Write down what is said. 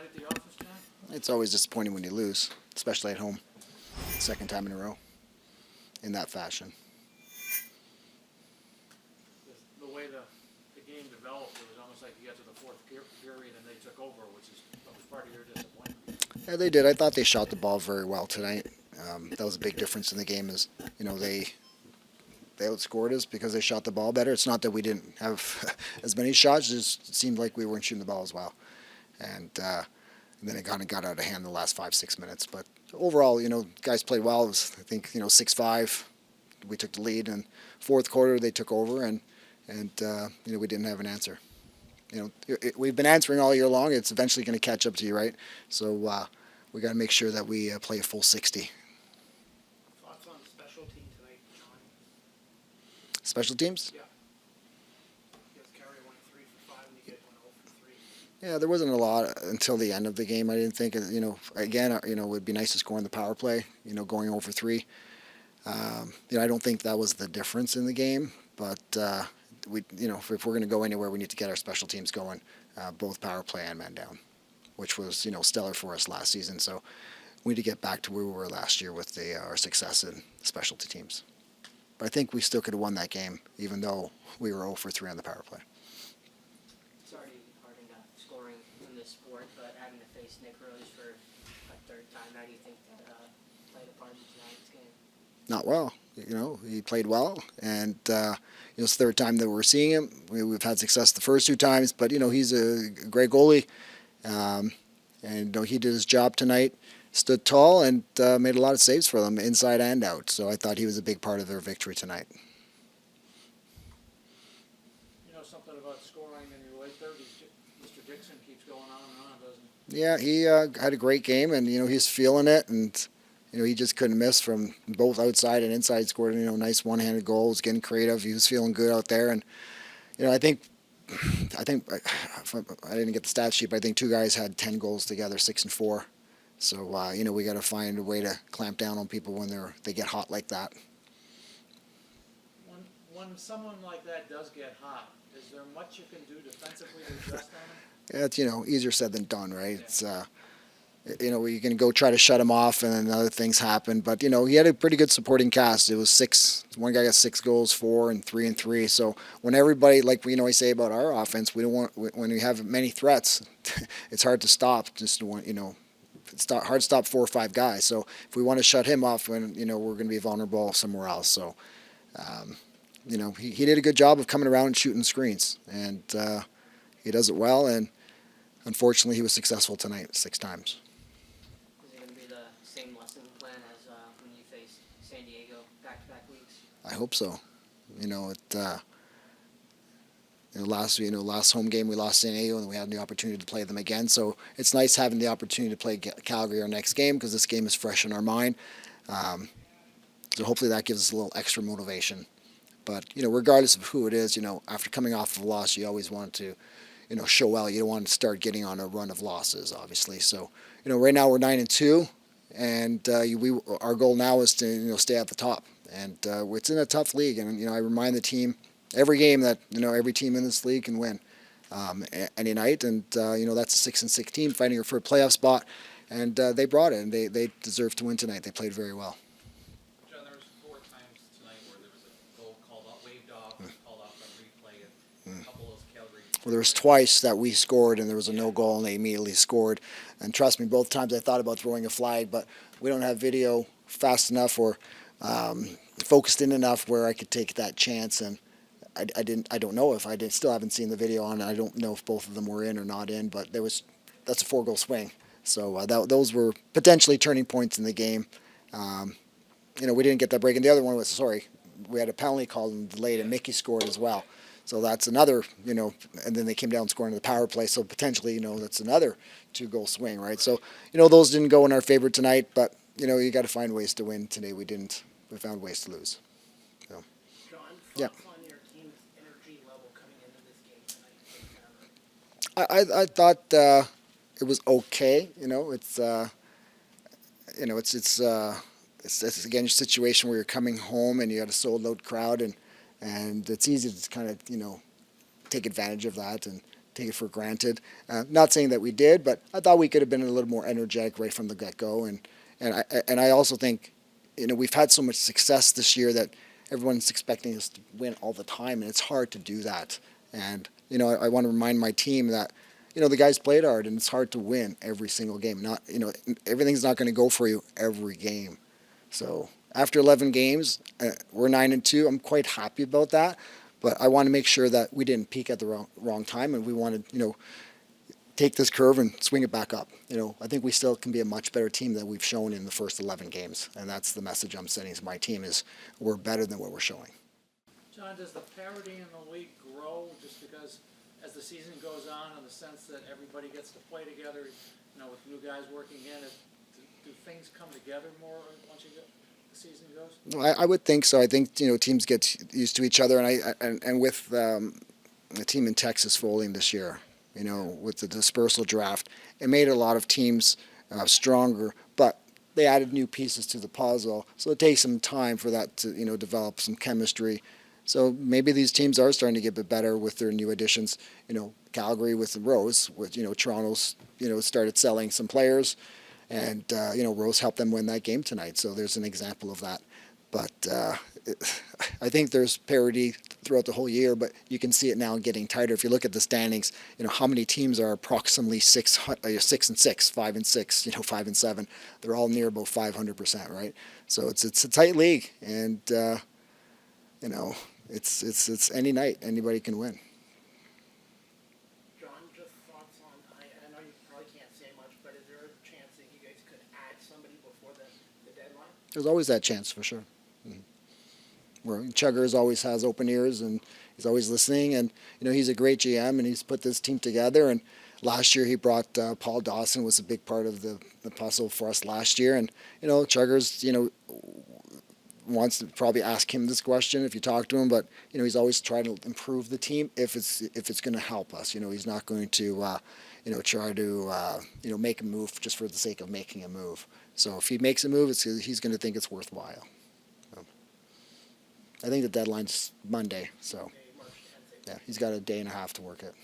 tonight at the office, John? It's always disappointing when you lose, especially at home. Second time in a row in that fashion. The way the game developed, it was almost like you got to the fourth period and they took over, which was part of your disappointment. Yeah, they did. I thought they shot the ball very well tonight. That was a big difference in the game. Is they outscored us because they shot the ball better. It's not that we didn't have as many shots; it just seemed like we weren't shooting the ball as well. And then it kind of got out of hand the last 5-6 minutes. But overall, guys played well. It was, I think, 6-5. We took the lead, and fourth quarter they took over, and we didn't have an answer. We've been answering all year long. It's eventually going to catch up to you, right? So we got to make sure that we play a full 60. Thoughts on special team tonight, John? Special teams? Yeah. You guys carry 1 3 for 5, and you get 1 0 for 3. Yeah, there wasn't a lot until the end of the game. I didn't think, again, it would be nice to score in the power play, going over 3. I don't think that was the difference in the game, but if we're going to go anywhere, we need to get our special teams going, both power play and man down, which was, stellar for us last season. So we need to get back to where we were last year with our success in specialty teams. But I think we still could have won that game, even though we were 0 for 3 on the power play. It's already hardened up scoring in this sport, but having to face Nick Rose for a third time, how do you think that played a part in tonight's game? Not well. He played well, and it's the third time that we're seeing him. We've had success the first 2 times, but he's a great goalie, and he did his job tonight. Stood tall and made a lot of saves for them, inside and out. So I thought he was a big part of their victory tonight. Something about scoring in your late 30s. Mr. Dixon keeps going on and on, doesn't he? Yeah, he had a great game, and he's feeling it, and he just couldn't miss from both outside and inside. Scored nice one-handed goals, getting creative. He was feeling good out there, and I think I didn't get the stat sheet, but I think 2 guys had 10 goals together, 6 and 4. So we got to find a way to clamp down on people when they get hot like that. When someone like that does get hot, is there much you can do defensively to adjust on him? Yeah, it's easier said than done, right? Yeah. It's you can go try to shut him off, and then other things happen. But he had a pretty good supporting cast. It was 6. One guy got 6 goals, 4 and 3 and 3. So when everybody, like we always say about our offense, we don't want when we have many threats, it's hard to stop. Just it's hard to stop 4 or 5 guys. So if we want to shut him off, when we're going to be vulnerable somewhere else. So he did a good job of coming around and shooting screens, and he does it well. And unfortunately, he was successful tonight 6 times. Is it going to be the same lesson plan as when you faced San Diego back-to-back weeks? I hope so. Last home game we lost San Diego, and we had the opportunity to play them again. So it's nice having the opportunity to play Calgary our next game, because this game is fresh in our mind. So hopefully that gives us a little extra motivation. But regardless of who it is, after coming off of a loss, you always want to, show well. You don't want to start getting on a run of losses, obviously. So right now we're 9-2, and our goal now is to stay at the top. And it's in a tough league, and I remind the team every game that every team in this league can win any night, and that's a 6-6 team fighting for a playoff spot, and they brought it, and they deserve to win tonight. They played very well. John, there was 4 times tonight where there was a goal called off, waved off, called off on replay, and a couple of those Calgary. Well, there was twice that we scored, and there was a no goal, and they immediately scored. And trust me, both times I thought about throwing a flag, but we don't have video fast enough or focused in enough where I could take that chance. And I don't know if still haven't seen the video on it. I don't know if both of them were in or not in, but that's a 4-goal swing. So those were potentially turning points in the game. We didn't get that break, and the other one was, we had a penalty called and delayed, and Mickey scored as well. So that's another, and then they came down scoring the power play. So potentially, that's another 2-goal swing, right? So, those didn't go in our favor tonight, but, you got to find ways to win. Today we didn't. We found ways to lose. So. John, Yeah. on your team's energy level coming into this game tonight? I thought it was okay. It's again a situation where you're coming home and you got a sold out crowd, and it's easy to kind of take advantage of that and take it for granted. Not saying that we did, but I thought we could have been a little more energetic right from the get-go. And I also think, we've had so much success this year that everyone's expecting us to win all the time, and it's hard to do that. And, I want to remind my team that, the guys played hard, and it's hard to win every single game. Not, everything's not going to go for you every game. So after 11 games, we're 9-2. I'm quite happy about that, but I want to make sure that we didn't peak at the wrong time, and we want to, take this curve and swing it back up. I think we still can be a much better team than we've shown in the first 11 games, and that's the message I'm sending to my team: is we're better than what we're showing. John, does the parity in the league grow just because as the season goes on, in the sense that everybody gets to play together, with new guys working in it, do things come together more once the season goes? No, I would think so. I think teams get used to each other, and with the team in Texas folding this year, with the dispersal draft, it made a lot of teams stronger, but they added new pieces to the puzzle, so it takes some time for that to develop some chemistry. So maybe these teams are starting to get a bit better with their new additions. Calgary with the Rose, with Toronto's started selling some players, and Rose helped them win that game tonight. So there's an example of that. But I think there's parity throughout the whole year, but you can see it now getting tighter. If you look at the standings, how many teams are approximately 6 and 6, 5 and 6, 5 and 7. They're all near about 500%, right? So it's a tight league, and it's any night anybody can win. John, just thoughts on, I know you probably can't say much, but is there a chance that you guys could add somebody before the deadline? There's always that chance, for sure. Where Chuggers always has open ears, and he's always listening, and he's a great GM, and he's put this team together. And last year he brought Paul Dawson, was a big part of the puzzle for us last year. And Chuggers wants to probably ask him this question if you talk to him, but he's always trying to improve the team if it's going to help us. He's not going to try to make a move just for the sake of making a move. So if he makes a move, he's going to think it's worthwhile. I think the deadline's Monday, so Okay, March 10th. yeah, he's got a day and a half to work it.